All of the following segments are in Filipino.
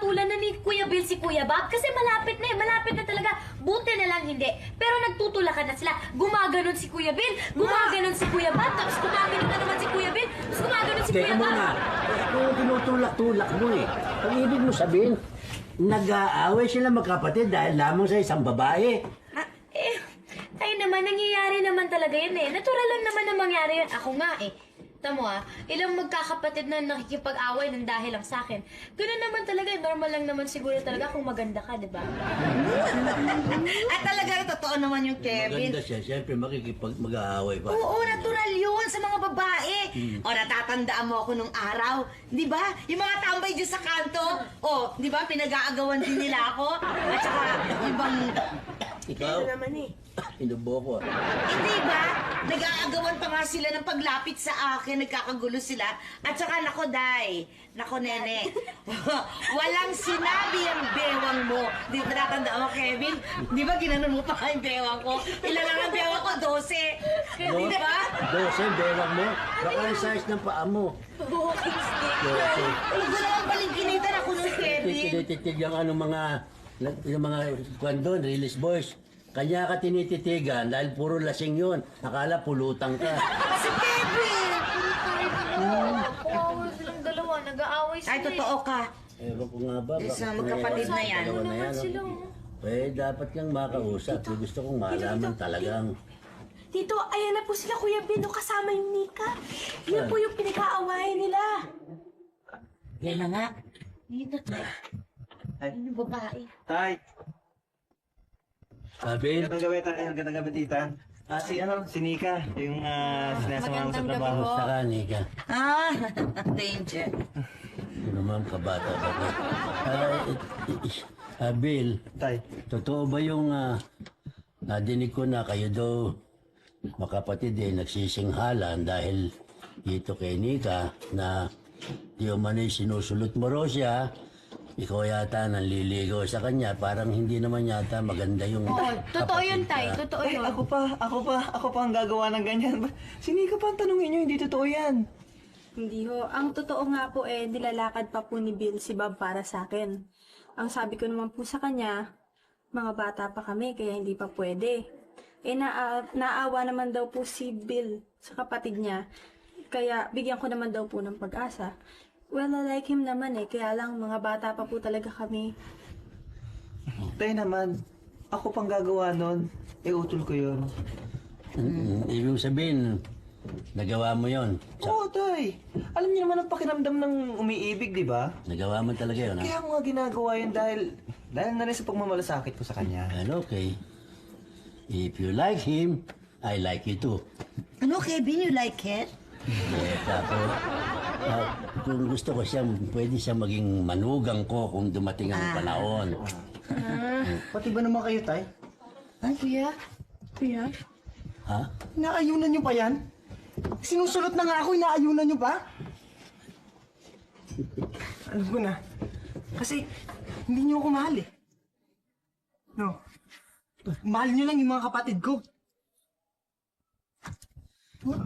pagpapatulan na ni Kuya Bill si Kuya Bob? Kasi malapit na eh, malapit na talaga. Buti na lang hindi. Pero nagtutulakan na sila. Gumaganon si Kuya Bill, gumaganon si Kuya Bob, tapos gumaganon na naman si Kuya Bill, tapos gumaganon si Teka Kuya Bob. muna. Kung tinutulak-tulak mo eh. Ang ibig mo sabihin, nag-aaway sila magkapatid dahil lamang sa isang babae. Ay naman, nangyayari naman talaga yun eh. Natural lang naman na mangyari yun. Ako nga eh. Tamo ilang magkakapatid na nakikipag-away ng dahil lang sa akin. Ganun naman talaga, normal lang naman siguro talaga kung maganda ka, di ba? At talaga totoo naman yung Kevin. Maganda siya, siyempre mag-aaway pa. Oo, natural yun sa mga babae. O, natatandaan mo ako nung araw. Di ba? Yung mga tambay dyan sa kanto. O, di ba? Pinag-aagawan din nila ako. At saka, ibang... Ikaw? Ito naman eh. Inubo ko. Hindi ba? Nag-aagawan pa nga sila ng paglapit sa akin, nagkakagulo sila. At saka, nako, Day, nako, Nene, walang sinabi ang bewang mo. Di ba natandaan mo, Kevin? Di ba ginanon mo pa yung bewang ko? Ilan lang ang bewang ko? 12. Di ba? 12, bewang mo. Baka yung size ng paa mo. Walking stick. 12. Huwag mo naman balingkinitan ako nung Kevin. Tinititig yung yung mga kwan doon, release boys. Kanya ka tinititigan dahil puro lasing yun. Akala pulutang ka. Si Kevin! Nag-aaway silang dalawa, nag-aaway sila. Ay, totoo ka. Ewan ko nga ba. Isa bakit magkapatid na yan. dalawa na yan, Sila, dapat kang makausap. Gusto kong malaman talagang. Tito, ayan na po sila Kuya Bino kasama yung Nika. Yun po yung pinag-aawayan nila. Yan na nga. Dito, Tay. Ay, yung babae. Tay, Sabi, gandang gabi tita. Si Nika, yung sinasama mo sa trabaho. gusto ka, Nika. Ah, danger. Ito naman, kabata ka. Bill, Tay, totoo ba yung nadinig ko na kayo daw makapatid nagsisinghalan dahil dito kay Nika na di umano'y sinusulot mo raw siya, ikaw yata nanliligaw sa kanya, parang hindi naman yata maganda yung Totoo yun, kapatid Tay. ka. Totoo ay, yun. ako pa ang gagawa ng ganyan. Si Nika pa ang tanungin nyo, hindi totoo yan. Hindi ho. Ang totoo nga po nilalakad pa po ni Bill si Bob para sa akin. Ang sabi ko naman po sa kanya, mga bata pa kami kaya hindi pa pwede. Naawa naman daw po si Bill sa kapatid niya. Kaya bigyan ko naman daw po ng pag-asa. Well, I like him naman kaya lang mga bata pa po talaga kami. Tay naman, ako pang gagawa nun. Utol ko yun. Ibig sabihin, nagawa mo yon. Oo, Tay. Alam niyo naman ang pakiramdam ng umiibig, di ba? Nagawa mo talaga yun, ha? Kaya mo nga ginagawa yun dahil na rin sa pagmamalasakit ko sa kanya. Well, okay. If you like him, I like you too. Ano, Kevin? You like it? Tapos, kung gusto ko siya, pwede siya maging manugang ko kung dumating ang panahon. Pati ba naman kayo, Tay? Ay, kuya. Kuya? Ha? Inaayunan nyo pa yan? Sinusulot na nga ako, inaayunan nyo pa? Alam ko na. Kasi, hindi nyo ako mahal eh. No. Mahal nyo lang yung mga kapatid ko.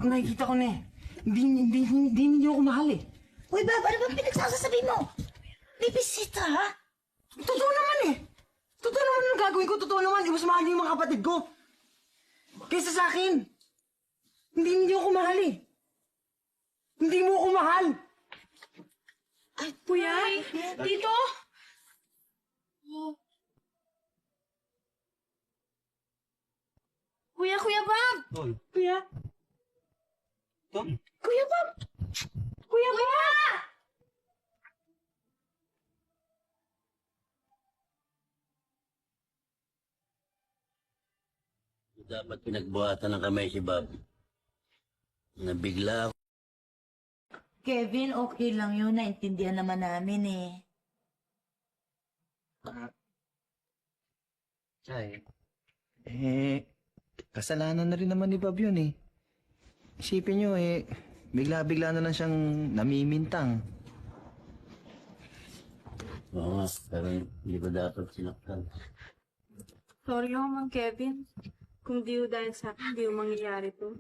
Nakikita ko na eh. Hindi nyo ako mahal eh. Uy, Bob, ano ba pinagsasasabi mo? Bibisita, ha? Totoo naman eh. Totoo naman ang gagawin ko. Totoo naman. Mas mahal nyo yung mga kapatid ko. Kaysa sa akin. Hindi nyo ako mahal eh. Hindi mo ako mahal. Ay, Kuya? Tito? Kuya Bob! Tol. Kuya? Tol? Kuya Bob! Kuya Bob! Dapat pinagbuhatan ng kamay si Bob. Nabigla ako. Kevin, okay lang yun. Naintindihan naman namin eh. Tay. Kasalanan na rin naman ni Bob yun eh. Isipin nyo bigla-bigla na lang siyang namimintang. Oo nga, pero hindi ko dapat sinaktan. Sorry ho, Mang Kevin. Kung di ho dahil sa akin, di ho mangyayari to.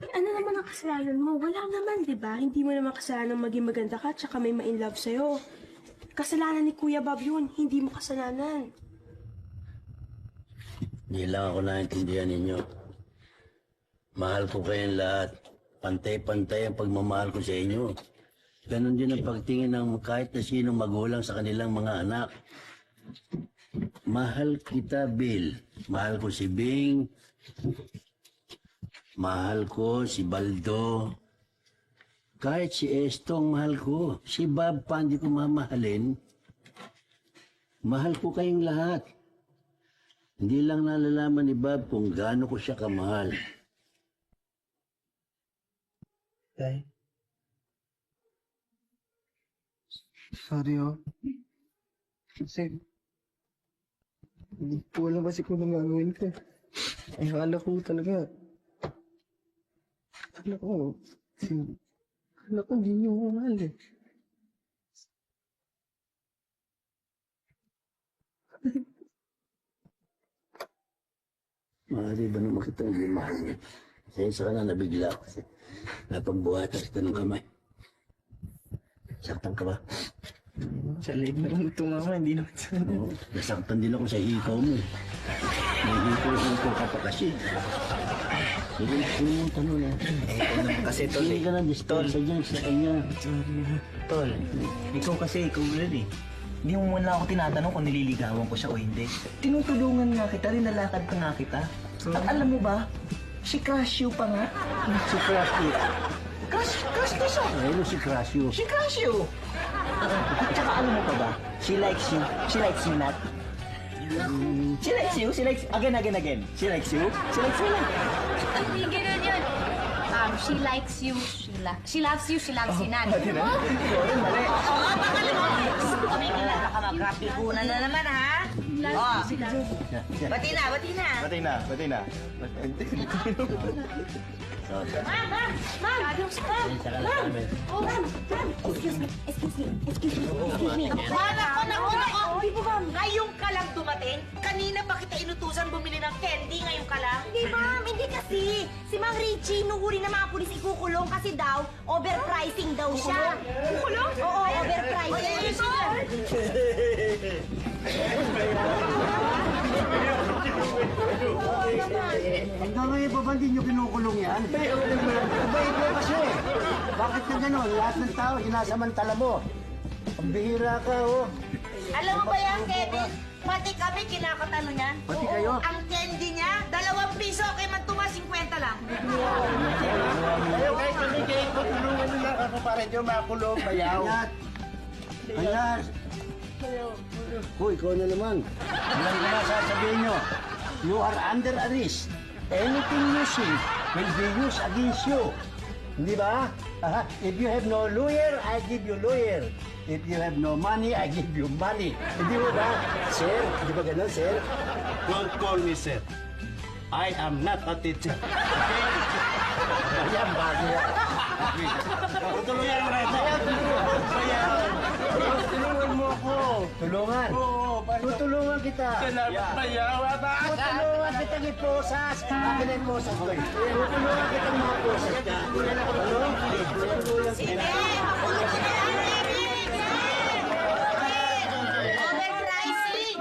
Ano naman ang kasalanan mo? Wala naman, di ba? Hindi mo naman kasalanan maging maganda ka tsaka may ma-inlove sa'yo. Kasalanan ni Kuya Bob yun. Hindi mo kasalanan. Hindi lang ako naintindihan ninyo. Mahal ko kayong lahat. Pantay-pantay ang pagmamahal ko sa inyo. Ganon din ang pagtingin ng kahit na sinong magulang sa kanilang mga anak. Mahal kita, Bill. Mahal ko si Bing. Mahal ko si Baldo. Kahit si Estong mahal ko. Si Bob pa hindi ko mamahalin. Mahal ko kayong lahat. Hindi lang nalalaman ni Bob kung gaano ko siya kamahal. Tay. Sorry, oh. Kasi, hindi ko alam kasi kung anong gagawin ko. Ay, akala ko talaga. Akala ko hindi niyo ako mahal eh. Maaari ba naman kita hindi mahal niya? Sa ka na nabigla ako kasi napagbuhatan kita ng kamay. Saktan ka ba? Sa leg na lang ito nga, hindi naman sa... Oo, nasaktan din ako sa hikaw mo. May hikaw ka pa kasi. Sige, sino mong tanong na? Kasi tol Hindi eh. ka na dispensa dyan sa kanya. Tol, ikaw ulit eh. Hindi mo muna ako tinatanong kung nililigawan ko siya o hindi. Tinutulungan nga kita, rinalakad pa nga kita. At alam mo ba, si Casio pa nga. Si Crasio. Crush na siya. Ayun si Crasio. Si Casio. At saka alam mo pa ba, she likes you. She likes you not. She likes you. She likes, again. She likes you. She likes you not. Hindi ganun yun. She likes you, she loves you, she loves you not. Sorry, mali. Oo, pangalan mo. May kilala ka magkapikunan na naman, ha? Oh, bati na. Patay na. Pasensya ka na namin. Nako. Ngayon ka lang dumating? Kanina pa kita inutusan bumili ng candy, ngayon ka lang? Hindi, ma'am. Hindi kasi. Si Mang Richie, nung huli na mga pulis ikukulong kasi daw, overpricing daw siya. Kukulong? Oo, overpricing. Hanggang ngayon pa ba hindi nyo kinukulong yan? Mabait mo kasi. Bakit ka gano'n? Lahat ng tao, sinasamantala mo. Pambihira ka, oh. Alam mo ba yan, Kevin? Pati kami kinakatalo niyan. Pati kayo? Ang candy niya, 2 piso, kay Mantuma 50 lang. Ayaw kahit hindi kayo tutulungan nila ako para dyan makulong. Bayaw. Ayan. Hoy, ikaw na naman. Alam ko na sasabihin nyo. You are under arrest. Anything you say will be used against you. Hindi ba? If you have no lawyer, I give you lawyer. If you have no money, I give you money. Hindi mo ba? Sir? Hindi ba ganun, sir? Don't call me sir. I am not a teacher. Ayan, bago yan. Tutulungan mo rin. Tulungan mo ako. Tulungan. Oo, Tutulungan kita. Bayawa ba? Tutulungan kitang iposas. Akin ang iposas ko. Tutulungan kitang mga posas ka. Hindi na ako tulong. Tutulungan kita. Makulong ka na yan, Kevin! Overpricing!